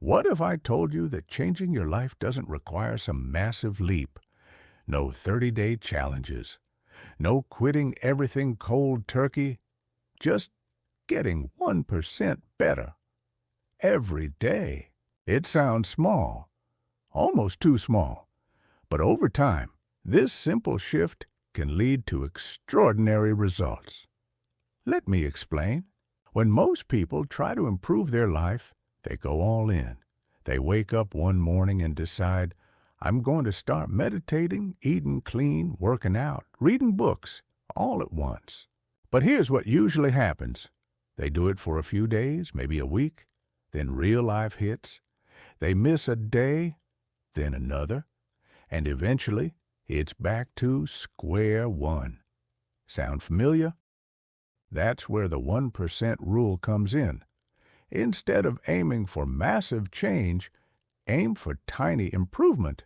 What if I told you that changing your life doesn't require some massive leap? No 30-day challenges, no quitting everything cold turkey, just getting 1% better every day. It sounds small, almost too small, but over time, this simple shift can lead to extraordinary results. Let me explain. When most people try to improve their life, they go all in. They wake up one morning and decide, I'm going to start meditating, eating clean, working out, reading books, all at once. But here's what usually happens. They do it for a few days, maybe a week, then real life hits. They miss a day, then another, and eventually it's back to square one. Sound familiar? That's where the 1% rule comes in. Instead of aiming for massive change, aim for tiny improvement.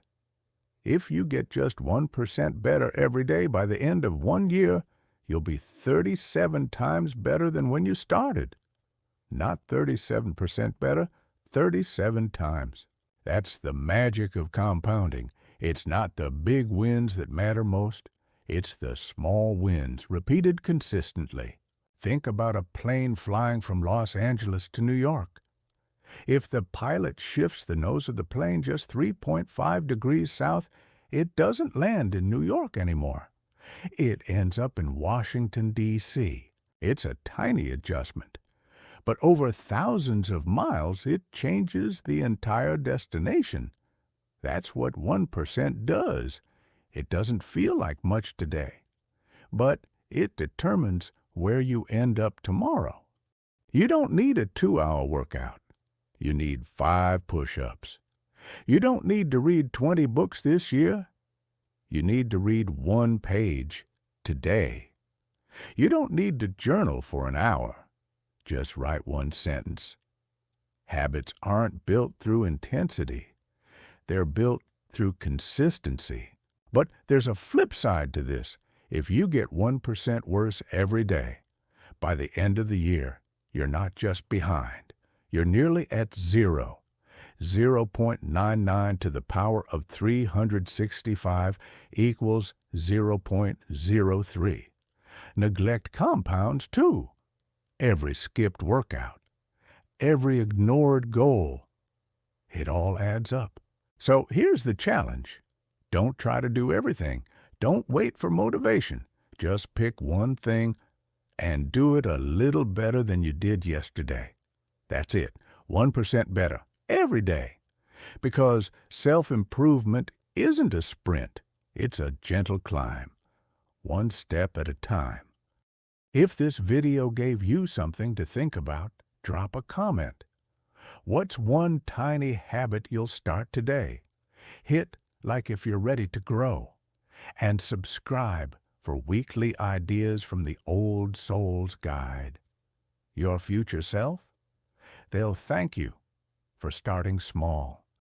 If you get just 1% better every day by the end of 1 year, you'll be 37 times better than when you started. Not 37% better, 37 times. That's the magic of compounding. It's not the big wins that matter most. It's the small wins repeated consistently. Think about a plane flying from Los Angeles to New York. If the pilot shifts the nose of the plane just 3.5 degrees south, it doesn't land in New York anymore. It ends up in Washington, D.C. It's a tiny adjustment. But over thousands of miles, it changes the entire destination. That's what 1% does. It doesn't feel like much today, but it determines where you end up tomorrow. You don't need a 2-hour workout. You need 5 push-ups. You don't need to read 20 books this year. You need to read 1 page today. You don't need to journal for an hour. Just write 1 sentence. Habits aren't built through intensity. They're built through consistency. But there's a flip side to this. If you get 1% worse every day, by the end of the year, you're not just behind. You're nearly at zero. 0.99 to the power of 365 equals 0.03. Neglect compounds too. Every skipped workout, every ignored goal, it all adds up. So here's the challenge. Don't try to do everything. Don't wait for motivation. Just pick one thing and do it a little better than you did yesterday. That's it. 1% better every day. Because self-improvement isn't a sprint. It's a gentle climb, one step at a time. If this video gave you something to think about, drop a comment. What's one tiny habit you'll start today? Hit like if you're ready to grow. And subscribe for weekly ideas from the Old Soul's Guide. Your future self? They'll thank you for starting small.